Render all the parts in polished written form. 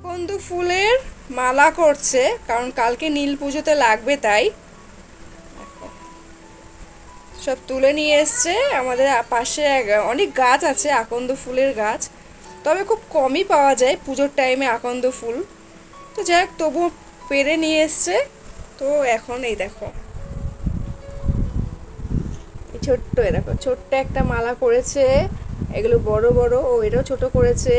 আকন্দ ফুলের মালা করছে, কারণ কালকে নীল পুজোতে লাগবে, তাই সব তুলে নিয়ে এসছে। আমাদের পাশে অনেক গাছ আছে আকন্দ ফুলের গাছ, তবে খুব কমই পাওয়া যায় পুজোর টাইমে আকন্দ ফুল। তো যাই হোক, তবু পেরে নিয়ে এসছে। তো এখন এই দেখো, এই ছোট্ট, এ দেখো ছোট্ট একটা মালা করেছে। এগুলো বড় বড়, ও এটাও ছোট করেছে।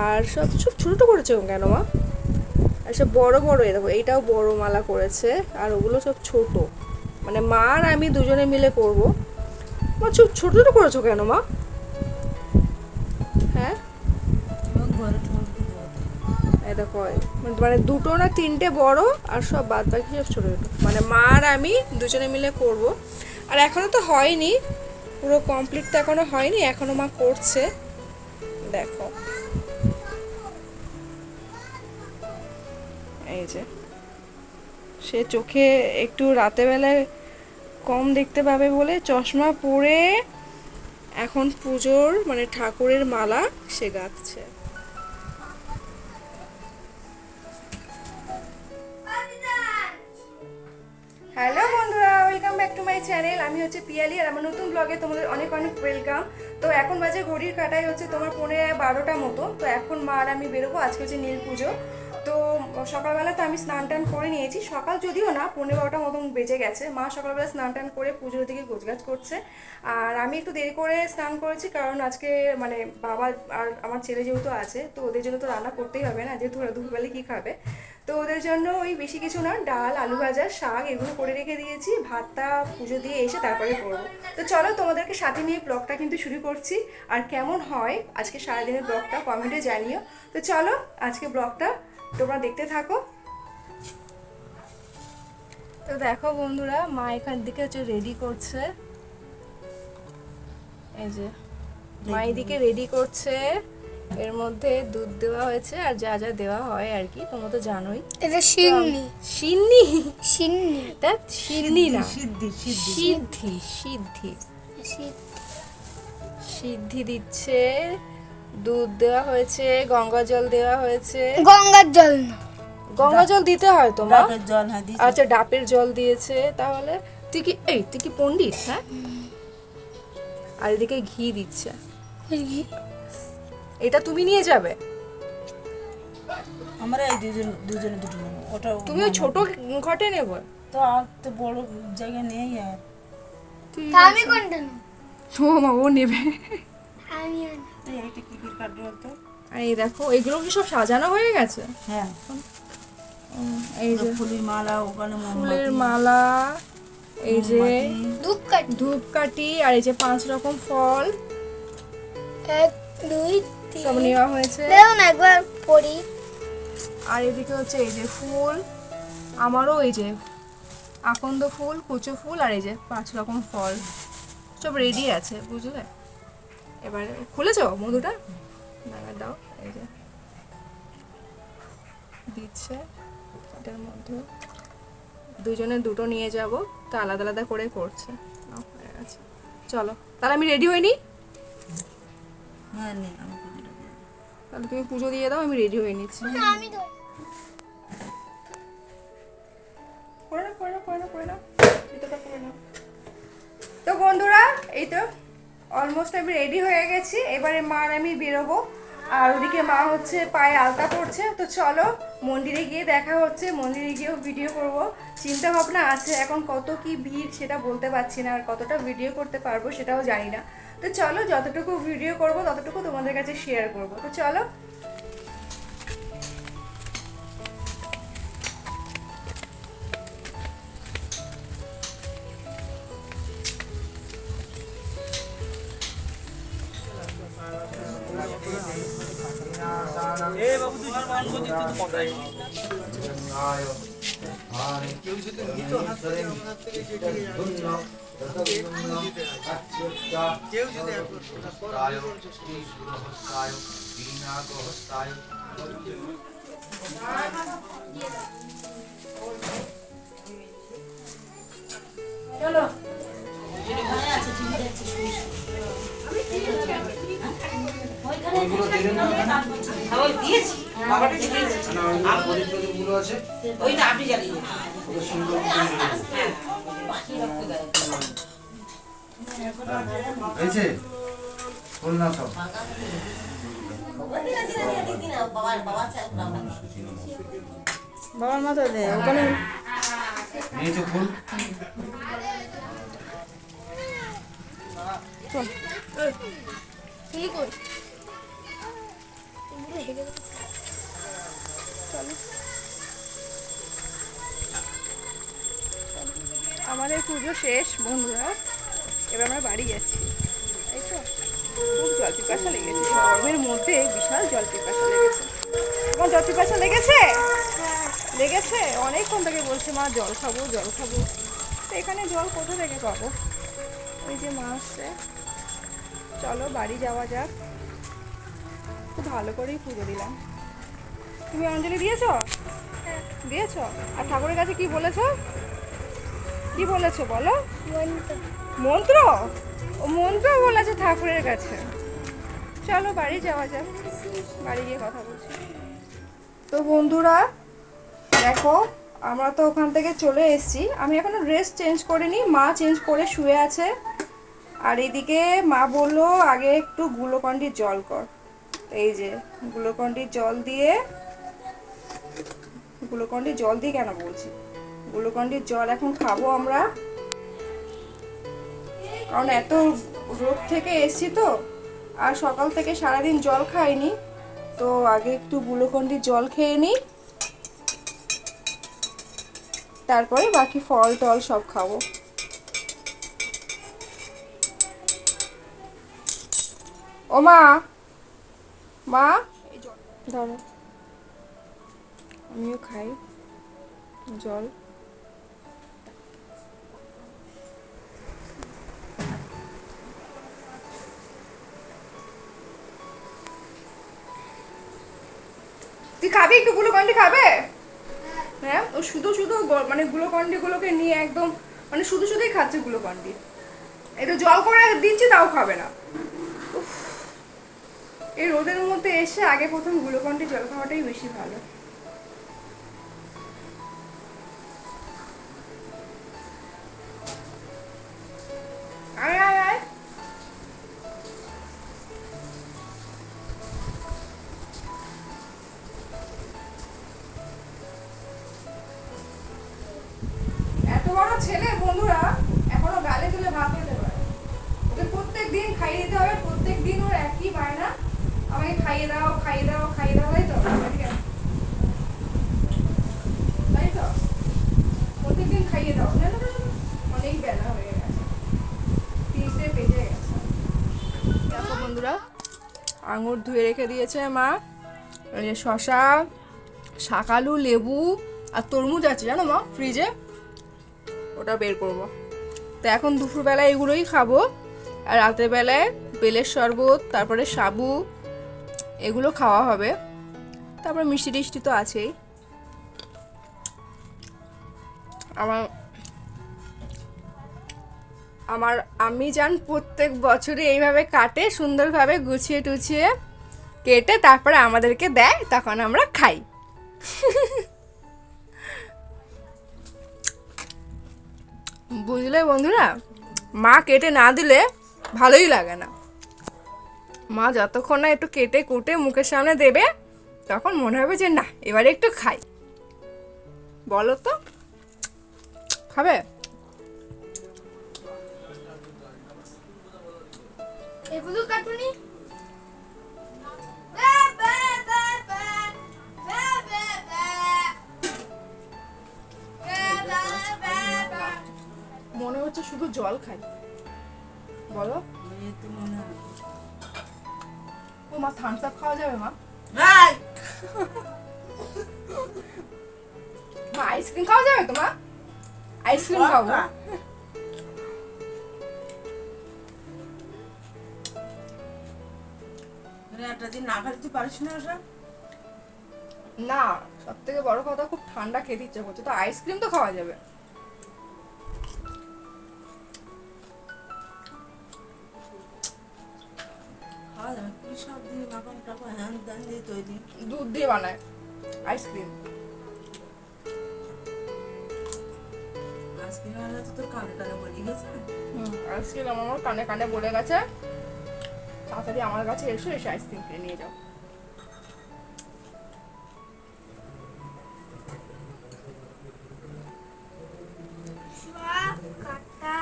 আর সব সব ছোট করেছে কেন মা? আর সব বড় বড়, এ দেখো এইটাও বড় মালা করেছে, আর ওগুলো সব ছোট। মানে মা আর আমি দুজনে মিলে করব। মা ছোট ছোট করেছো কেন মা? হ্যাঁ, এই দেখো, মানে দুটো না তিনটে বড়, আর সব বাদ বাকি সব ছোট ছোট। মানে মা আর আমি দুজনে মিলে করব। আর এখনো তো হয়নি, পুরো কমপ্লিট তো এখনো হয়নি, এখনো মা করছে। দেখো এই যে, সে চোখে একটু রাতে বেলায় কম দেখতে পাবে বলে চশমা পরে এখন পুজোর মানে ঠাকুরের মালা সে গাঁথছে। হ্যালো বন্ধুরা, welcome back to my channel. আমি হচ্ছে পিয়ালি, আর আমার নতুন ব্লগে তোমাদের অনেক অনেক ওয়েলকাম। তো এখন বাজে ঘড়ির কাটাই হচ্ছে তোমার 11:30 মতো। তো এখন মা আর আমি বেরোবো, আজকে হচ্ছে নীল পুজো। তো সকালবেলা তো আমি স্নান টান করে নিয়েছি, সকাল যদিও না 11:30 মতন বেজে গেছে। মা সকালবেলা স্নান টান করে পুজোর দিকে গোছগাছ করছে, আর আমি একটু দেরি করে স্নান করেছি, কারণ আজকে মানে বাবা আর আমার ছেলে যেহেতু আছে, তো ওদের জন্য তো রান্না করতেই হবে না, যেহেতু ওরা দুপুরবেলা কী খাবে। তো ওদের জন্য ওই বেশি কিছু না, ডাল, আলু ভাজা, শাক এগুলো করে রেখে দিয়েছি। ভাতটা পুজো দিয়ে এসে তারপরে করবো। তো চলো তোমাদেরকে সাথে নিয়ে ব্লগটা কিন্তু শুরু করছি। আর কেমন হয় আজকে সারাদিনের ব্লগটা কমেন্টে জানিও। তো চলো আজকে ব্লগটা তোমরা দেখতে থাকো। তো দেখো বন্ধুরা, মা এখান থেকে হচ্ছে রেডি করছে। এই যে মা এদিকে রেডি করছে, এর মধ্যে দুধ দেওয়া হয়েছে আর যা যা দেওয়া হয় আর কি, তোমরা তো জানোই। এটা সিন্নি সিন্নি সিন্নি এটা সিন্নি না, সিদ্ধি সিদ্ধি সিদ্ধি সিদ্ধি সিদ্ধি দিচ্ছে। দুধ দেওয়া হয়েছে, গঙ্গা জল দেওয়া হয়েছে। গঙ্গার জল না, গঙ্গা জল দিতে হয় তো মা? ডাবের জল, হ্যাঁ দিয়েছি। আচ্ছা, ডাবের জল দিয়েছে। তাহলে তুই কি পণ্ডিত? হ্যাঁ। আর এদিকে ঘি দিচ্ছে। এটা তুমি নিয়ে যাবে? আমরা এই দুজনে দুটো নেবো। ওটা তুমি ওই ছোট ঘটে নেবো? তো আর তো বড় জায়গা নেই আর। তা আমি কোনটা নেব? ও মা, ও নেবে। আমি এইটা কি কি কাটবে বলতো? আর এই দেখো, এগুলো কি সব সাজানো হয়ে গেছে? হ্যাঁ, এই যে ফুলের মালা, ওখানে ফুলের মালা, এই যে ধূপকাঠি, ধূপকাঠি, আর এই যে 5 রকম ফল 1 2 3 সব নেওয়া হয়েছে। দেখুন একবার পড়ি। আর এদিকে হচ্ছে এই যে ফুল, আমারও এই যে আকন্দ ফুল, কুচো ফুল, আর এই যে 5 রকম ফল সব রেডি আছে, বুঝলে? এবারে খুলেছো মধুটা? দাও, এই যে দিচ্ছে এটার মধ্যে। দুজনে দুটো নিয়ে যাব, তো আলাদা আলাদা করে করছে। হয়ে গেছে, চলো তাহলে আমি রেডি হইনি। হ্যাঁ নেই, আমি পুজোটা দিয়ে দেবো। তাহলে তুমি পুজো দিয়ে দাও, আমি রেডি হয়ে নিচ্ছি। আমি তো করে নাও ভিতরটা করে নাও। তো বন্ধুরা, এই তো অলমোস্ট আমি রেডি হয়ে গেছি। এবারে মা আর আমি বেরোবো, আর ওদিকে মা হচ্ছে পায়ে আলতা করছে। তো চলো মন্দিরে গিয়ে দেখা হচ্ছে, মন্দিরে গিয়েও ভিডিও করব। চিন্তা ভাবনা আছে, এখন কত কি ভিড় সেটা বলতে পারছি না, আর কতটা ভিডিও করতে পারবো সেটাও জানি না। তো চলো, যতটুকু ভিডিও করব ততটুকু তোমাদের কাছে শেয়ার করব। তো চলো। কেউ যদি নিত হাত থেকে ওনার থেকে কেউ যদি চলো ওইগুলো দিলেন না ওখানে? ওই দিয়েছি বাবাটা দিয়েছি না, ওইগুলো প্রদীপ টদীপগুলো আছে ওইটা আপনি জ্বালিয়ে দেন। ওটা সুন্দর করে দিয়ে দেবো। হ্যাঁ বাকি রক্ত দেয় হয়েছে? খোল না সব। বাবার মাথা দে ওখানে নিয়েছো ফুল? কি কই এগুলো হেগে গেছে। আমাদের পুজো শেষ বন্ধুরা, এবার আমরা বাড়ি যাচ্ছি, তাই তো। খুব জল পিপাসা লেগেছে, গরমের মধ্যে বিশাল জল পিপাসা লেগেছে। তোমার জল পিপাসা লেগেছে? লেগেছে, অনেকক্ষণ থেকে বলছে মা জল খাবো জল খাবো। তো এখানে জল কোথা থেকে পাবো? ওই যে মা আসছে, চলো বাড়ি যাওয়া যাক। খুব ভালো করেই পুজো দিলাম। তুমি অঞ্জলি দিয়েছো? দিয়েছো? আর ঠাকুরের কাছে কি বলেছো? কি বলেছো বলো? মন্ত্র মন্ত্র? ও মন্ত্র বলেছে ঠাকুরের কাছে। চলো বাড়ি যাওয়া যাক, বাড়ি গিয়ে কথা বলছি। তো বন্ধুরা দেখো, আমরা তো ওখান থেকে চলে এসেছি। আমি এখনো ড্রেস চেঞ্জ করিনি, মা চেঞ্জ করে শুয়ে আছে। আর এইদিকে মা বললো আগে একটু গ্লুকন্ডির জল কর। এই যে গ্লুকন্ডির জল দিয়ে, গ্লুকন্ডির জল দিয়ে কেন বলছি, গ্লুকন্ডির জল এখন খাবো আমরা, কারণ এত রোদ থেকে এসছি তো, আর সকাল থেকে সারাদিন জল খাইনি। তো আগে একটু গ্লুকন্ডির জল খেয়ে নিই, তারপরে বাকি ফল টল সব খাবো। ও মা, মা ধরো, আমিও খাই জল। তুই খাবি একটু গ্লুকন্ডি খাবে? হ্যাঁ, ও শুধু শুধু মানে গ্লুকন্ডি গুলোকে নিয়ে একদম মানে শুধু শুধুই খাচ্ছে গ্লুকন্ডি। একটু জল করে দিচ্ছি তাও খাবে না। উফ, এই রোদের মধ্যে এসে আগে প্রথম গ্লুকন্ডি জল খাওয়াটাই বেশি ভালো। আয় আয় আয়, এত বড় ছেলে বন্ধুরা এখনো গালে তুলে ভাত খেতে পারে। ওকে প্রত্যেক দিন খাইয়ে দিতে হবে, প্রত্যেক দিন ওর একই বায়না, আমাকে খাইয়ে দাও খাইয়ে দাও খাইয়ে দাও, তাই তো? তাই তো, প্রত্যেকদিন খাইয়ে দাও। না না না, অনেক বেলা হয়ে গেছে, 3টে বেজে গেছে। দেখো বন্ধুরা, আঙুর ধুয়ে রেখে দিয়েছে মা। এই যে শশা, শাকালু, লেবু আর তরমুজ আছে জানো মা ফ্রিজে, ওটা বের করবো। তো এখন দুপুরবেলায় এগুলোই খাবো, আর রাতের বেলায় বেলের শরবত, তারপরে সাবু, এগুলো খাওয়া হবে। তারপরে মিষ্টি টিষ্টি তো আছেই। আমার আম্মি জান প্রত্যেক বছরই এইভাবে কাটে, সুন্দরভাবে গুছিয়ে টুছিয়ে কেটে তারপরে আমাদেরকে দেয়, তখন আমরা খাই। বুঝলে বন্ধুরা, মা কেটে না দিলে ভালোই লাগে না। মা যতক্ষণ না একটু কেটে কুটে মুখের সামনে দেবে, তখন মনে হবে যে না এবারে একটু খাই। বলো তো, খাবে? এগুলো কাটুনি মনে হচ্ছে শুধু জল খাই, বলো? ও মা, থামস আপ খাওয়া যাবে মা? মা আইসক্রিম খাওয়া যাবে তো মা? আইসক্রিম খাবো। একটা দিন না খেলে তুই পারিস না ওসব? না, সব থেকে বড় কথা খুব ঠান্ডা খেতে ইচ্ছে করছে, তো আইসক্রিম তো খাওয়া যাবে। খাওয়া যাবে কি সব দিয়ে মাখন টাখন হ্যান ত্যান দিয়ে তৈরি। দুধ দিয়ে বানায় আইসক্রিম। আইসক্রিম আনলে তো তোর কানে কানে বলি গেছে। আইসক্রিম আমার কানে কানে বলে গেছে তাড়াতাড়ি আমার কাছে এসে আইসক্রিম কিনে নিয়ে যাও। কাটা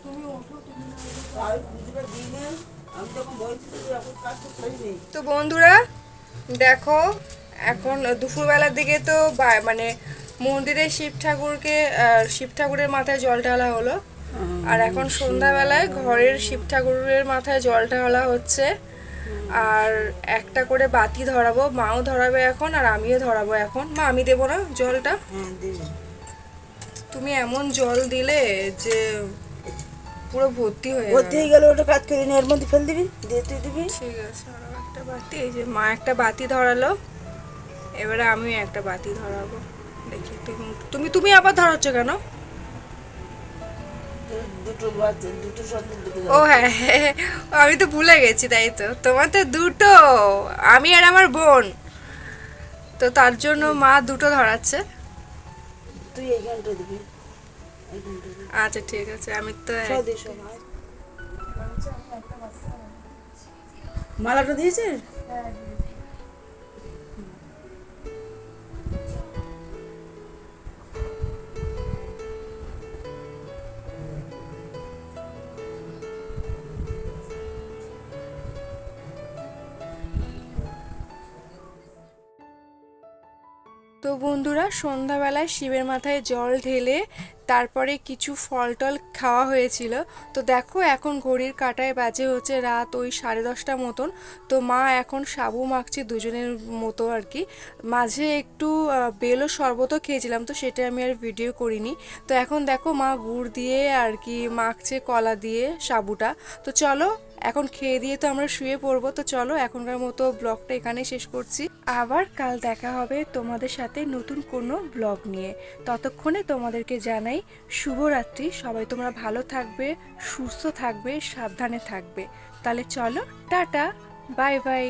তুমি ওঠো, তুমি না আমি বুঝতে দিনে আমি তখন বলছি এখন কাজ তো করিনি। তো বন্ধুরা দেখো এখন দুপুরবেলার দিকে তো মানে মন্দিরে শিব ঠাকুরের মাথায় জল ঢালা হলো, আর এখন সন্ধ্যাবেলায় ঘরের শিব ঠাকুরের মাথায় জল ঢালা হচ্ছে। আর একটা করে বাতি ধরাবো, মাও ধরাবে এখন আর আমিও ধরাবো এখন। মা আমি দেবো না জলটা, হ্যাঁ দিবি। তুমি এমন জল দিলে যে পুরো ভর্তি হয়ে ভর্তি গেল। হয়ে গেলে ওটা কাজ করে নিয়ে এর মধ্যে ফেল দিবি, দিয়ে তুই দিবি। ঠিক আছে, আরো একটা বাতি, এই যে মা একটা বাতি ধরালো, এবারে আমিও একটা বাতি ধরাবো। দেখি তুমি তুমি আবার ধরাচ্ছ কেন? দুটো বাচ্চা, দুটো সন্তান, দুটো ও হ্যাঁ হ্যাঁ, আমি তো ভুলে গেছি, তাই তো তোমার তো দুটো, আমি আর আমার বোন, তো তার জন্য মা দুটো ধরাচ্ছে। তুই এইখানটা দিবি, এইখানটা দিবি। আচ্ছা ঠিক আছে, আমি তো সব দিয়ে সব আয়। মালাটা দিয়েছিস? তো বন্ধুরা সন্ধ্যাবেলায় শিবের মাথায় জল ঢেলে তারপরে কিছু ফল টল খাওয়া হয়েছিল। তো দেখো এখন ঘড়ির কাঁটায় বাজে হচ্ছে রাত ওই 10:30 মতন। তো মা এখন সাবু মাখছে দুজনের মতো আর কি। মাঝে একটু বেলো শরবতও খেয়েছিলাম, তো সেটা আমি আর ভিডিও করিনি। তো এখন দেখো মা গুড় দিয়ে আর কি মাখছে কলা দিয়ে সাবুটা। তো চলো এখন খেয়ে দিয়ে তো আমরা শুয়ে পড়বো। তো চলো এখনকার মতো ব্লগটা এখানে শেষ করছি, আবার কাল দেখা হবে তোমাদের সাথে নতুন কোনো ব্লগ নিয়ে। ততক্ষণে তোমাদেরকে জানাই শুভরাত্রি। সবাই তোমরা ভালো থাকবে, সুস্থ থাকবে, সাবধানে থাকবে। তাহলে চলো টাটা, বাই বাই।